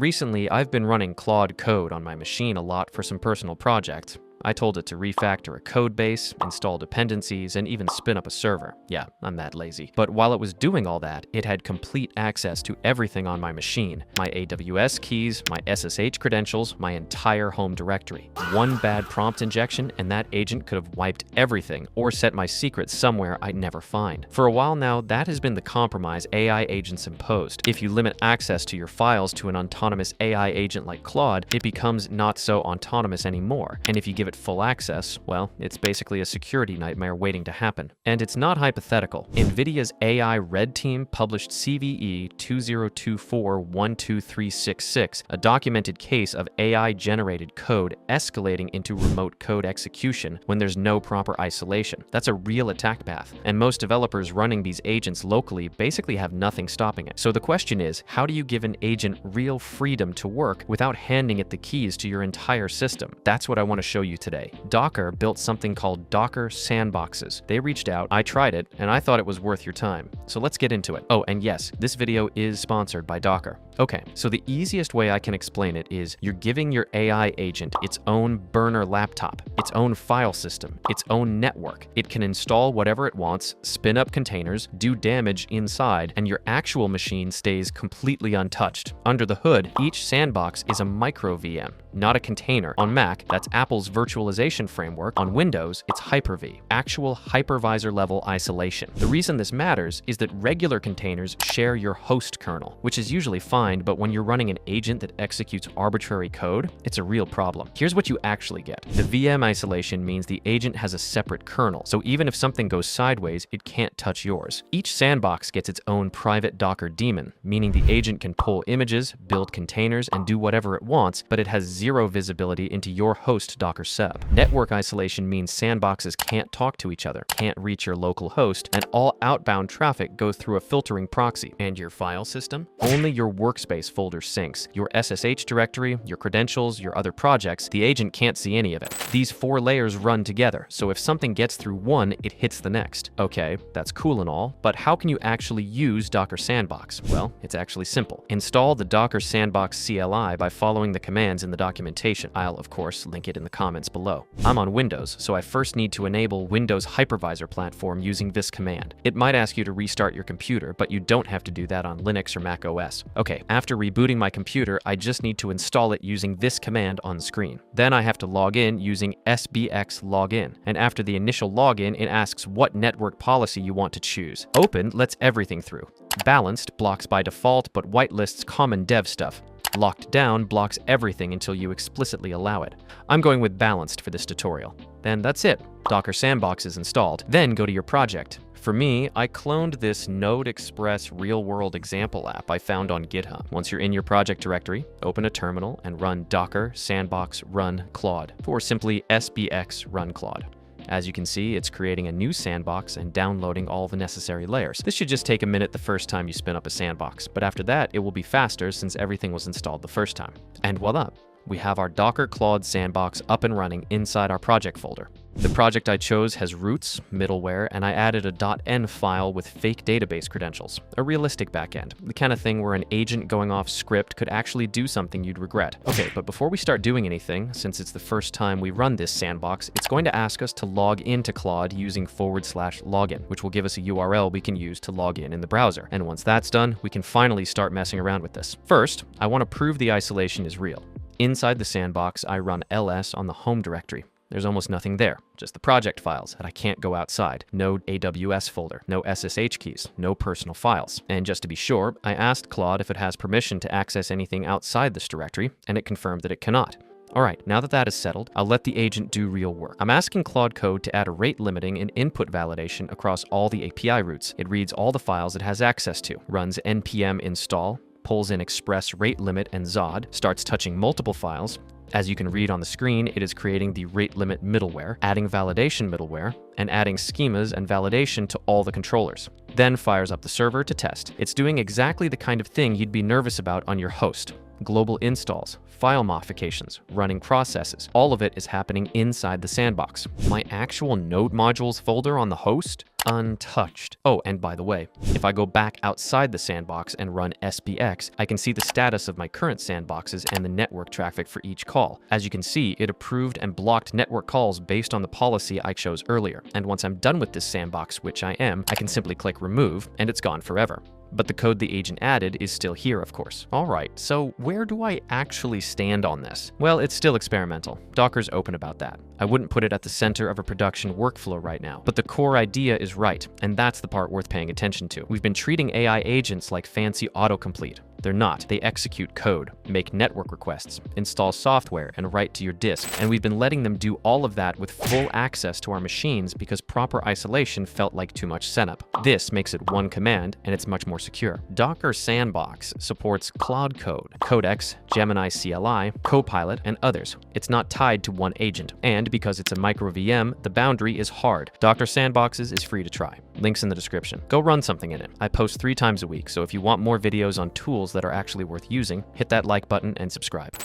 Recently, I've been running Claude Code on my machine a lot for some personal projects. I told it to refactor a code base, install dependencies, and even spin up a server. Yeah, I'm that lazy. But while it was doing all that, it had complete access to everything on my machine. My AWS keys, my SSH credentials, my entire home directory. One bad prompt injection and that agent could have wiped everything or set my secrets somewhere I'd never find. For a while now, that has been the compromise AI agents imposed. If you limit access to your files to an autonomous AI agent like Claude, it becomes not so autonomous anymore. And if you give it full access, well, it's basically a security nightmare waiting to happen. And it's not hypothetical. NVIDIA's AI Red Team published CVE 2024-12366, a documented case of AI-generated code escalating into remote code execution when there's no proper isolation. That's a real attack path, and most developers running these agents locally basically have nothing stopping it. So the question is, how do you give an agent real freedom to work without handing it the keys to your entire system? That's what I want to show you today. Docker built something called Docker Sandboxes. They reached out, I tried it, and I thought it was worth your time. So let's get into it. Oh, and yes, this video is sponsored by Docker. Okay, so the easiest way I can explain it is you're giving your AI agent its own burner laptop, its own file system, its own network. It can install whatever it wants, spin up containers, do damage inside, and your actual machine stays completely untouched. Under the hood, each sandbox is a micro VM, not a container. On Mac, that's Apple's virtualization framework. On Windows, it's Hyper-V, actual hypervisor level isolation. The reason this matters is that regular containers share your host kernel, which is usually fine, but when you're running an agent that executes arbitrary code, it's a real problem. Here's what you actually get. The VM isolation means the agent has a separate kernel, so even if something goes sideways, it can't touch yours. Each sandbox gets its own private Docker daemon, meaning the agent can pull images, build containers, and do whatever it wants, but it has zero visibility into your host Docker sub. Network isolation means sandboxes can't talk to each other, can't reach your local host, and all outbound traffic goes through a filtering proxy. And your file system? Only your workspace folder syncs. Your SSH directory, your credentials, your other projects, the agent can't see any of it. These 4 layers run together, so if something gets through one, it hits the next. Okay, that's cool and all, but how can you actually use Docker Sandbox? Well, it's actually simple. Install the Docker Sandbox CLI by following the commands in the documentation. I'll, of course, link it in the comments below. I'm on Windows, so I first need to enable Windows Hypervisor Platform using this command. It might ask you to restart your computer, but you don't have to do that on Linux or Mac OS. Okay, after rebooting my computer, I just need to install it using this command on screen. Then I have to log in using sbx login, and after the initial login, it asks what network policy you want to choose. Open lets everything through. Balanced blocks by default, but whitelists common dev stuff. Locked down blocks everything until you explicitly allow it. I'm going with balanced for this tutorial. Then that's it. Docker Sandbox is installed. Then go to your project. For me, I cloned this Node Express real-world example app I found on GitHub. Once you're in your project directory, open a terminal and run docker sandbox run Claude, or simply sbx run Claude. As you can see, it's creating a new sandbox and downloading all the necessary layers. This should just take a minute the first time you spin up a sandbox, but after that, it will be faster since everything was installed the first time. And voila! We have our Docker Claude sandbox up and running inside our project folder. The project I chose has roots, middleware, and I added a .env file with fake database credentials, a realistic backend, the kind of thing where an agent going off script could actually do something you'd regret. Okay, but before we start doing anything, since it's the first time we run this sandbox, it's going to ask us to log into Claude using /login, which will give us a URL we can use to log in the browser. And once that's done, we can finally start messing around with this. First, I want to prove the isolation is real. Inside the sandbox, I run ls on the home directory. There's almost nothing there, just the project files, and I can't go outside. No AWS folder, no SSH keys, no personal files. And just to be sure, I asked Claude if it has permission to access anything outside this directory, and it confirmed that it cannot. Alright, now that that is settled, I'll let the agent do real work. I'm asking Claude Code to add a rate limiting and input validation across all the API routes. It reads all the files it has access to, runs npm install, pulls in express rate limit and Zod, starts touching multiple files. As you can read on the screen, it is creating the rate limit middleware, adding validation middleware, and adding schemas and validation to all the controllers. Then fires up the server to test. It's doing exactly the kind of thing you'd be nervous about on your host. global installs, file modifications, running processes. All of it is happening inside the sandbox. My actual node modules folder on the host? Untouched. Oh, and by the way, if I go back outside the sandbox and run SBX, I can see the status of my current sandboxes and the network traffic for each call. As you can see, it approved and blocked network calls based on the policy I chose earlier. And once I'm done with this sandbox, which I am, I can simply click remove and it's gone forever. But the code the agent added is still here, of course. Alright, so where do I actually stand on this? Well, it's still experimental. Docker's open about that. I wouldn't put it at the center of a production workflow right now. But the core idea is right, and that's the part worth paying attention to. We've been treating AI agents like fancy autocomplete. They're not. They execute code, make network requests, install software, and write to your disk. And we've been letting them do all of that with full access to our machines because proper isolation felt like too much setup. This makes it one command, and it's much more secure. Docker Sandbox supports Claude Code, Codex, Gemini CLI, Copilot, and others. It's not tied to one agent. And because it's a micro VM, the boundary is hard. Docker Sandboxes is free to try. Links in the description. Go run something in it. I post 3 times a week, so if you want more videos on tools that are actually worth using, hit that like button and subscribe.